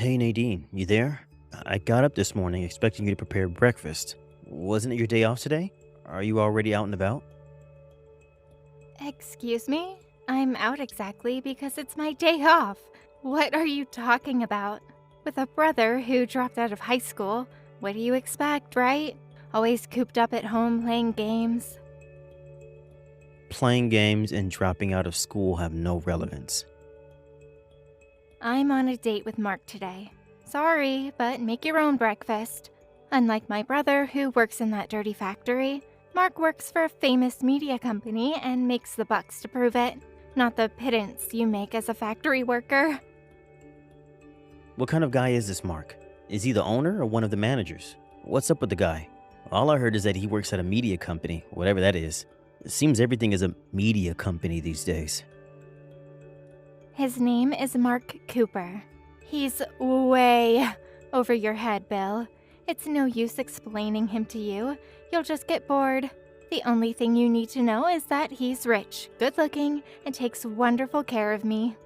Hey Nadine, you there? I got up this morning expecting you to prepare breakfast. Wasn't it your day off today? Are you already out and about? Excuse me? I'm out exactly because it's my day off. What are you talking about? With a brother who dropped out of high school, what do you expect, right? Always cooped up at home playing games. Playing games and dropping out of school have no relevance. I'm on a date with Mark today. Sorry, but make your own breakfast. Unlike my brother who works in that dirty factory, Mark works for a famous media company and makes the bucks to prove it, not the pittance you make as a factory worker. What kind of guy is this Mark? Is he the owner or one of the managers? What's up with the guy? All I heard is that he works at a media company, whatever that is. It seems everything is a media company these days. His name is Mark Cooper. He's way over your head, Bill. It's no use explaining him to you. You'll just get bored. The only thing you need to know is that he's rich, good-looking, and takes wonderful care of me.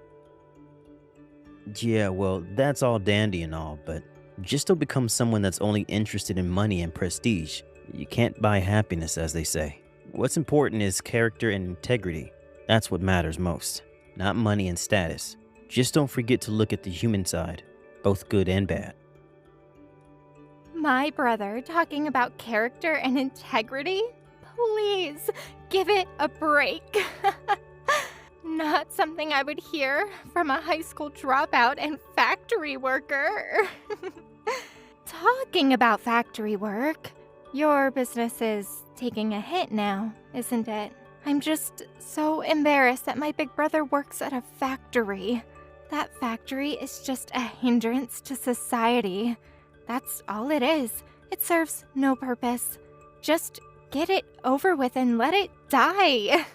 Yeah, well, that's all dandy and all, but just don't become someone that's only interested in money and prestige. You can't buy happiness, as they say. What's important is character and integrity. That's what matters most, not money and status. Just don't forget to look at the human side, both good and bad. My brother talking about character and integrity? Please, give it a break. Not something I would hear from a high school dropout and factory worker. Talking about factory work, your business is taking a hit now, isn't it? I'm just so embarrassed that my big brother works at a factory. That factory is just a hindrance to society. That's all it is. It serves no purpose. Just get it over with and let it die.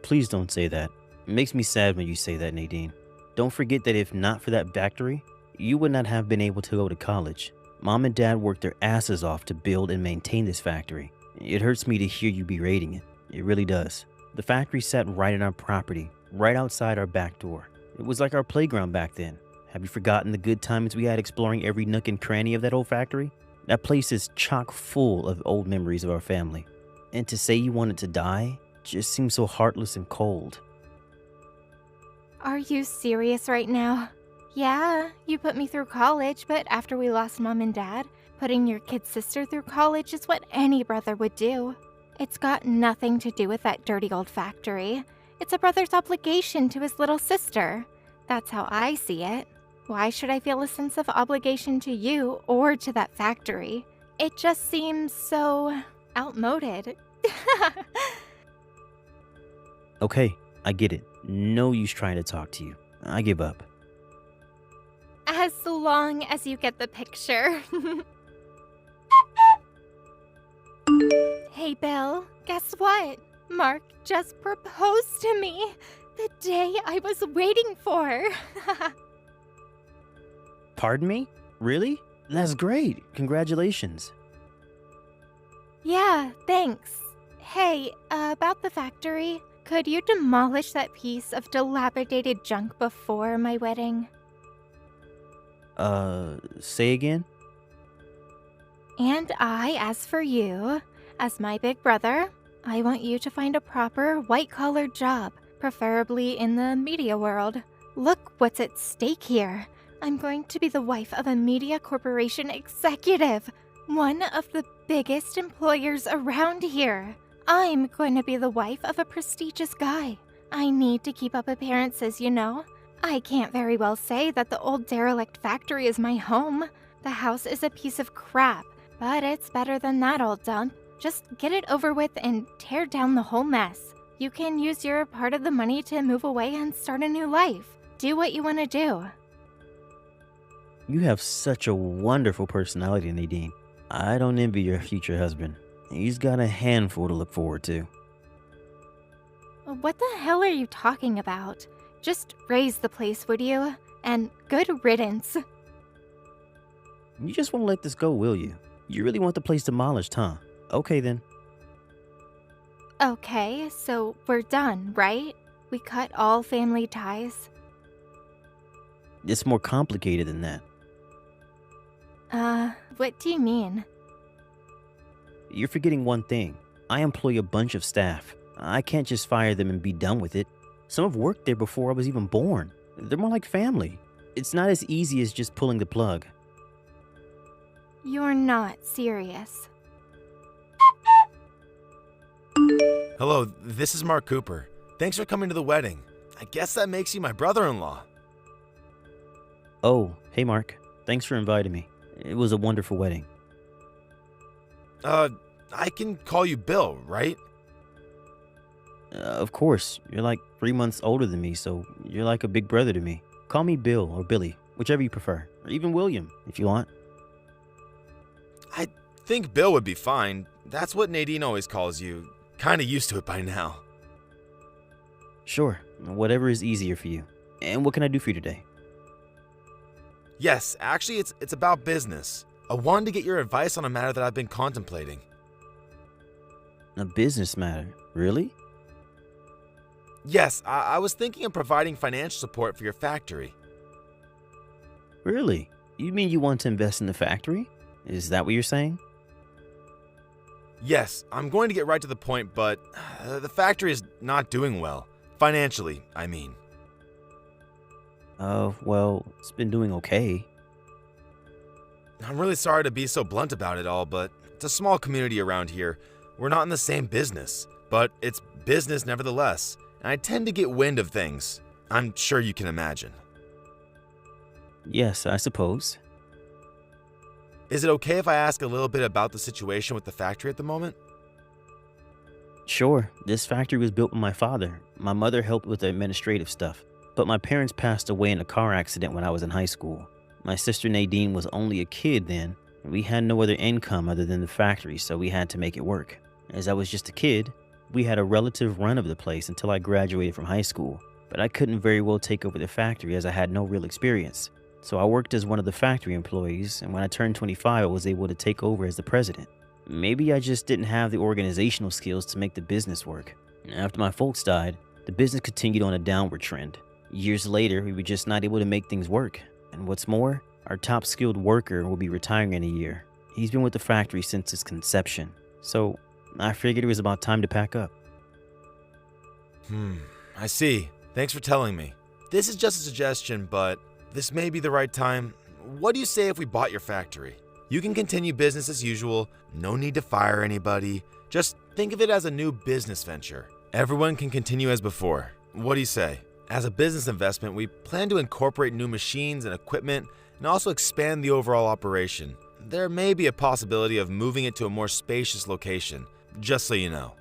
Please don't say that. It makes me sad when you say that, Nadine. Don't forget that if not for that factory, you would not have been able to go to college. Mom and Dad worked their asses off to build and maintain this factory. It hurts me to hear you berating it. It really does. The factory sat right in our property, right outside our back door. It was like our playground back then. Have you forgotten the good times we had exploring every nook and cranny of that old factory? That place is chock full of old memories of our family. And to say you wanted to die just seems so heartless and cold. Are you serious right now? Yeah, you put me through college, but after we lost Mom and Dad, putting your kid sister through college is what any brother would do. It's got nothing to do with that dirty old factory. It's a brother's obligation to his little sister. That's how I see it. Why should I feel a sense of obligation to you or to that factory? It just seems so outmoded. Okay, I get it. No use trying to talk to you. I give up. As long as you get the picture. Hey, Bill, guess what? Mark just proposed to me. The day I was waiting for. Pardon me? Really? That's great. Congratulations. Yeah, thanks. Hey, about the factory, could you demolish that piece of dilapidated junk before my wedding? Say again? And as for you, as my big brother, I want you to find a proper white-collar job, preferably in the media world. Look what's at stake here. I'm going to be the wife of a media corporation executive, one of the biggest employers around here. I'm going to be the wife of a prestigious guy. I need to keep up appearances, you know. I can't very well say that the old derelict factory is my home. The house is a piece of crap, but it's better than that old dump. Just get it over with and tear down the whole mess. You can use your part of the money to move away and start a new life. Do what you want to do. You have such a wonderful personality, Nadine. I don't envy your future husband. He's got a handful to look forward to. What the hell are you talking about? Just raise the place, would you? And good riddance. You just won't let this go, will you? You really want the place demolished, huh? Okay then. Okay, so we're done, right? We cut all family ties. It's more complicated than that. What do you mean? You're forgetting one thing. I employ a bunch of staff. I can't just fire them and be done with it. Some have worked there before I was even born. They're more like family. It's not as easy as just pulling the plug. You're not serious. Hello, this is Mark Cooper. Thanks for coming to the wedding. I guess that makes you my brother-in-law. Oh, hey Mark. Thanks for inviting me. It was a wonderful wedding. I can call you Bill, right? Of course, you're like 3 months older than me, so you're like a big brother to me. Call me Bill or Billy, whichever you prefer, or even William, if you want. I think Bill would be fine. That's what Nadine always calls you. Kinda used to it by now. Sure, whatever is easier for you. And what can I do for you today? Yes, actually, it's about business. I wanted to get your advice on a matter that I've been contemplating. A business matter, really? Yes, I was thinking of providing financial support for your factory. Really? You mean you want to invest in the factory? Is that what you're saying? Yes, I'm going to get right to the point, but the factory is not doing well. Financially, I mean. Well, it's been doing okay. I'm really sorry to be so blunt about it all, but it's a small community around here. We're not in the same business, but it's business nevertheless, and I tend to get wind of things. I'm sure you can imagine. Yes, I suppose. Is it okay if I ask a little bit about the situation with the factory at the moment? Sure, this factory was built by my father. My mother helped with the administrative stuff, but my parents passed away in a car accident when I was in high school. My sister Nadine was only a kid then, and we had no other income other than the factory, so we had to make it work. As I was just a kid, we had a relative run of the place until I graduated from high school, but I couldn't very well take over the factory as I had no real experience. So I worked as one of the factory employees, and when I turned 25, I was able to take over as the president. Maybe I just didn't have the organizational skills to make the business work. After my folks died, the business continued on a downward trend. Years later, we were just not able to make things work. And what's more, our top skilled worker will be retiring in a year. He's been with the factory since its conception. So I figured it was about time to pack up. I see. Thanks for telling me. This is just a suggestion, but this may be the right time. What do you say if we bought your factory? You can continue business as usual, no need to fire anybody. Just think of it as a new business venture. Everyone can continue as before. What do you say? As a business investment, we plan to incorporate new machines and equipment and also expand the overall operation. There may be a possibility of moving it to a more spacious location, just so you know.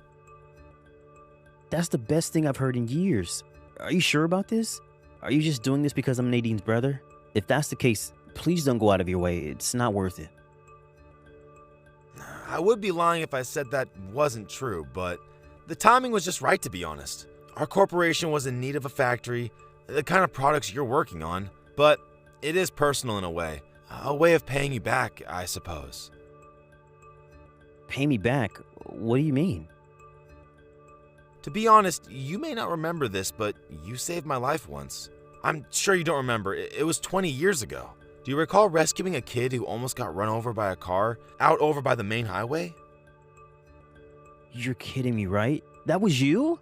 That's the best thing I've heard in years. Are you sure about this? Are you just doing this because I'm Nadine's brother? If that's the case, please don't go out of your way. It's not worth it. I would be lying if I said that wasn't true, but the timing was just right, to be honest. Our corporation was in need of a factory, the kind of products you're working on, but it is personal in a way of paying you back, I suppose. Pay me back? What do you mean? To be honest, you may not remember this, but you saved my life once. I'm sure you don't remember. It was 20 years ago. Do you recall rescuing a kid who almost got run over by a car out over by the main highway? You're kidding me, right? That was you?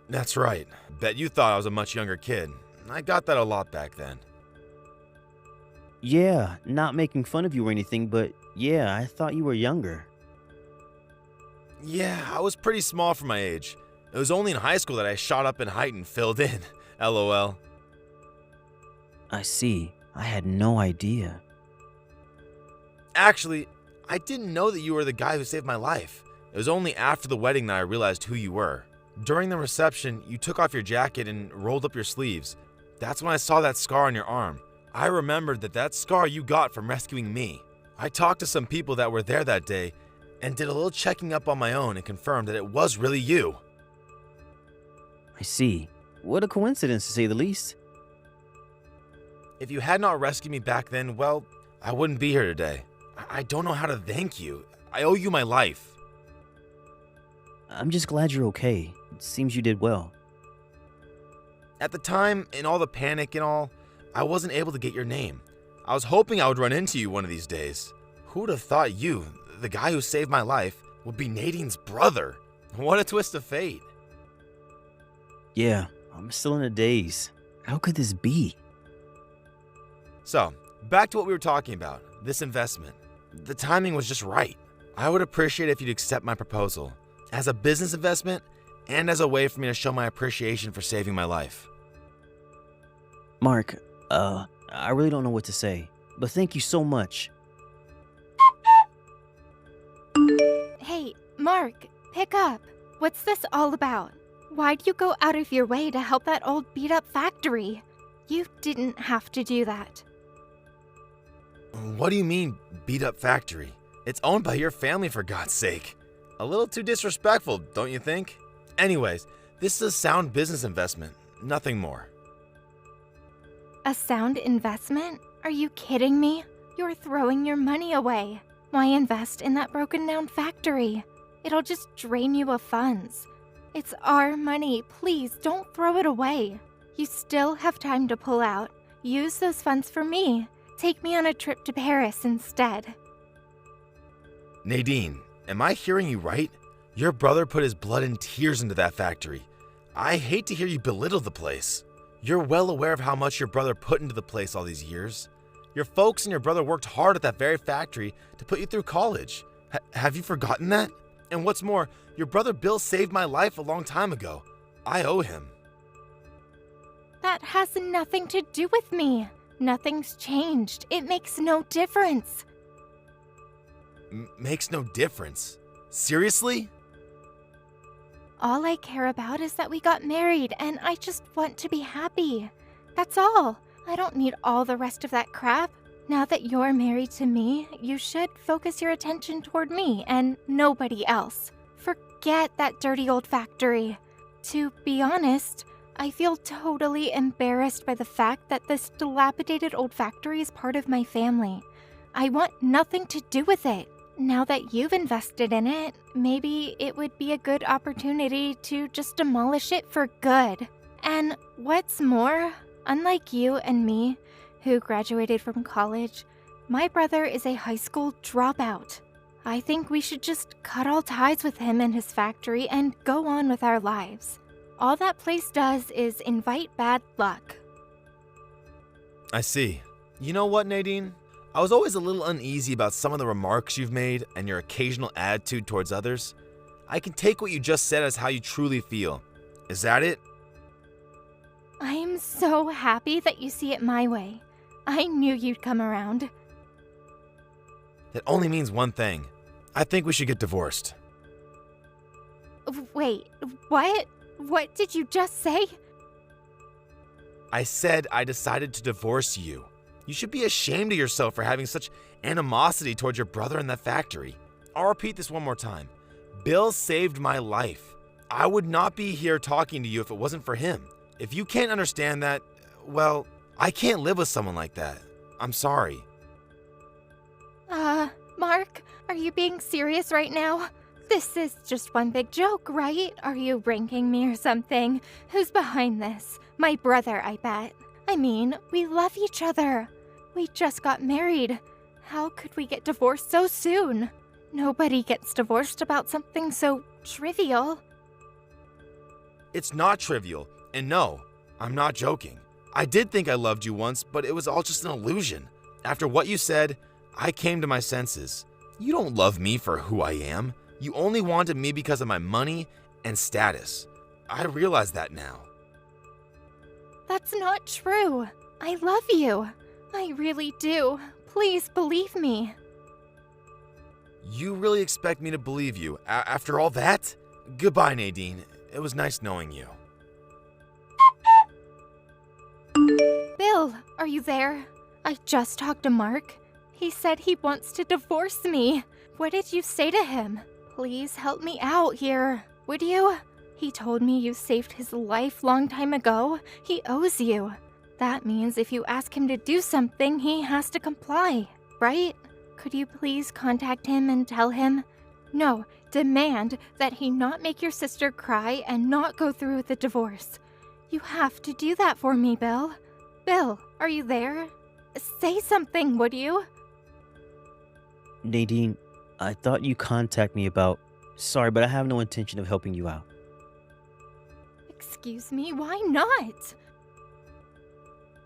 That's right. Bet you thought I was a much younger kid. I got that a lot back then. Yeah, not making fun of you or anything, but yeah, I thought you were younger. Yeah, I was pretty small for my age. It was only in high school that I shot up in height and filled in. LOL. I see. I had no idea. Actually, I didn't know that you were the guy who saved my life. It was only after the wedding that I realized who you were. During the reception, you took off your jacket and rolled up your sleeves. That's when I saw that scar on your arm. I remembered that scar you got from rescuing me. I talked to some people that were there that day and did a little checking up on my own and confirmed that it was really you. I see. What a coincidence, to say the least. If you had not rescued me back then, well, I wouldn't be here today. I don't know how to thank you. I owe you my life. I'm just glad you're okay. It seems you did well. At the time, in all the panic and all, I wasn't able to get your name. I was hoping I would run into you one of these days. Who would have thought you, the guy who saved my life, would be Nadine's brother? What a twist of fate. Yeah, I'm still in a daze. How could this be? So, back to what we were talking about, this investment. The timing was just right. I would appreciate it if you'd accept my proposal, as a business investment and as a way for me to show my appreciation for saving my life. Mark, I really don't know what to say, but thank you so much. Hey, Mark, pick up. What's this all about? Why'd you go out of your way to help that old beat-up factory? You didn't have to do that. What do you mean, beat up factory? It's owned by your family, for God's sake. A little too disrespectful, don't you think? Anyways, this is a sound business investment, nothing more. A sound investment? Are you kidding me? You're throwing your money away. Why invest in that broken-down factory? It'll just drain you of funds. It's our money. Please, don't throw it away. You still have time to pull out. Use those funds for me. Take me on a trip to Paris instead. Nadine, am I hearing you right? Your brother put his blood and tears into that factory. I hate to hear you belittle the place. You're well aware of how much your brother put into the place all these years. Your folks and your brother worked hard at that very factory to put you through college. Have you forgotten that? And what's more, your brother Bill saved my life a long time ago. I owe him. That has nothing to do with me. Nothing's changed. It makes no difference. Makes no difference? Seriously? All I care about is that we got married, and I just want to be happy. That's all. I don't need all the rest of that crap. Now that you're married to me, you should focus your attention toward me and nobody else. Forget that dirty old factory. To be honest, I feel totally embarrassed by the fact that this dilapidated old factory is part of my family. I want nothing to do with it. Now that you've invested in it, maybe it would be a good opportunity to just demolish it for good. And what's more, unlike you and me, who graduated from college, my brother is a high school dropout. I think we should just cut all ties with him and his factory and go on with our lives. All that place does is invite bad luck. I see. You know what, Nadine? I was always a little uneasy about some of the remarks you've made and your occasional attitude towards others. I can take what you just said as how you truly feel. Is that it? I'm so happy that you see it my way. I knew you'd come around. That only means one thing. I think we should get divorced. Wait, what? What did you just say? I said I decided to divorce you. You should be ashamed of yourself for having such animosity towards your brother in that factory. I'll repeat this one more time. Bill saved my life. I would not be here talking to you if it wasn't for him. If you can't understand that, well, I can't live with someone like that. I'm sorry. Mark, are you being serious right now? This is just one big joke, right? Are you ranking me or something? Who's behind this? My brother, I bet. I mean, we love each other. We just got married. How could we get divorced so soon? Nobody gets divorced about something so trivial. It's not trivial, and no, I'm not joking. I did think I loved you once, but it was all just an illusion. After what you said, I came to my senses. You don't love me for who I am. You only wanted me because of my money and status. I realize that now. That's not true. I love you. I really do. Please believe me. You really expect me to believe you after all that? Goodbye, Nadine. It was nice knowing you. Bill, are you there? I just talked to Mark. He said he wants to divorce me. What did you say to him? Please help me out here, would you? He told me you saved his life long time ago. He owes you. That means if you ask him to do something, he has to comply, right? Could you please contact him and tell him? No, demand that he not make your sister cry and not go through with the divorce. You have to do that for me, Bill. Bill, are you there? Say something, would you? Nadine, I thought you contacted me about... Sorry, but I have no intention of helping you out. Excuse me, why not?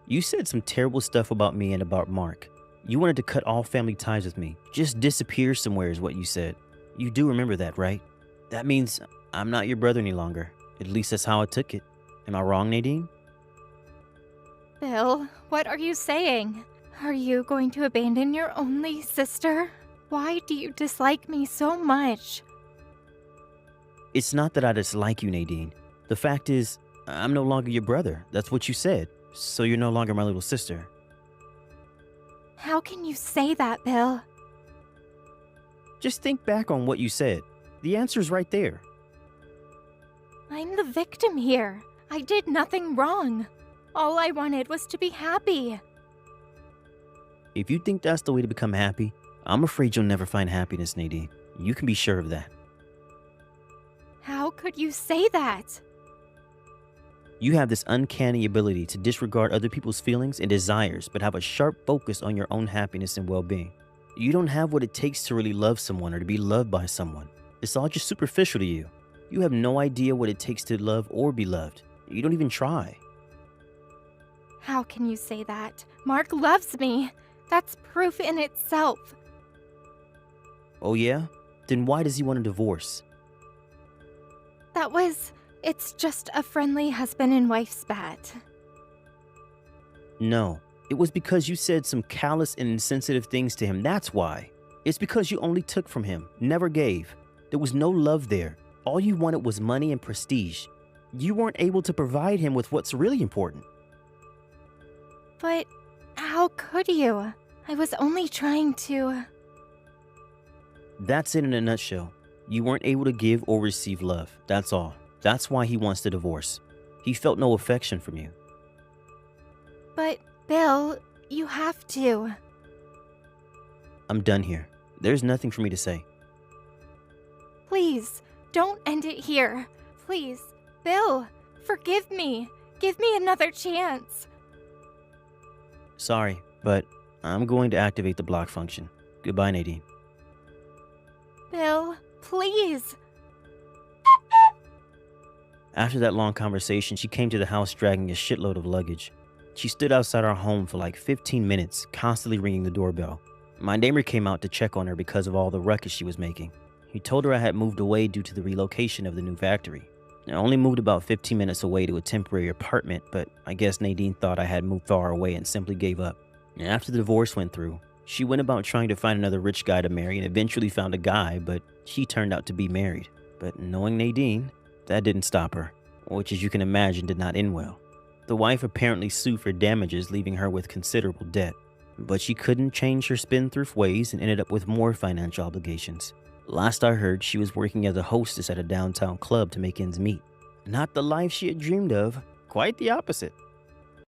You said some terrible stuff about me and about Mark. You wanted to cut all family ties with me. Just disappear somewhere is what you said. You do remember that, right? That means I'm not your brother any longer. At least that's how I took it. Am I wrong, Nadine? Bill, what are you saying? Are you going to abandon your only sister? Why do you dislike me so much? It's not that I dislike you, Nadine. The fact is, I'm no longer your brother. That's what you said. So you're no longer my little sister. How can you say that, Bill? Just think back on what you said. The answer's right there. I'm the victim here. I did nothing wrong. All I wanted was to be happy. If you think that's the way to become happy, I'm afraid you'll never find happiness, Nadine. You can be sure of that. How could you say that? You have this uncanny ability to disregard other people's feelings and desires, but have a sharp focus on your own happiness and well-being. You don't have what it takes to really love someone or to be loved by someone. It's all just superficial to you. You have no idea what it takes to love or be loved. You don't even try. How can you say that? Mark loves me. That's proof in itself. Oh yeah? Then why does he want a divorce? It's just a friendly husband and wife spat. No, it was because you said some callous and insensitive things to him, that's why. It's because you only took from him, never gave. There was no love there. All you wanted was money and prestige. You weren't able to provide him with what's really important. But how could you? I was only trying to... That's it in a nutshell. You weren't able to give or receive love, that's all. That's why he wants the divorce. He felt no affection from you. But, Bill, you have to. I'm done here. There's nothing for me to say. Please, don't end it here. Please, Bill, forgive me. Give me another chance. Sorry, but I'm going to activate the block function. Goodbye, Nadine. Bill, please. After that long conversation, she came to the house dragging a shitload of luggage. She stood outside our home for like 15 minutes, constantly ringing the doorbell. My neighbor came out to check on her because of all the ruckus she was making. He told her I had moved away due to the relocation of the new factory. I only moved about 15 minutes away to a temporary apartment, but I guess Nadine thought I had moved far away and simply gave up. After the divorce went through, she went about trying to find another rich guy to marry and eventually found a guy, but he turned out to be married. But knowing Nadine, that didn't stop her, which as you can imagine did not end well. The wife apparently sued for damages, leaving her with considerable debt. But she couldn't change her spendthrift ways and ended up with more financial obligations. Last I heard, she was working as a hostess at a downtown club to make ends meet. Not the life she had dreamed of, quite the opposite.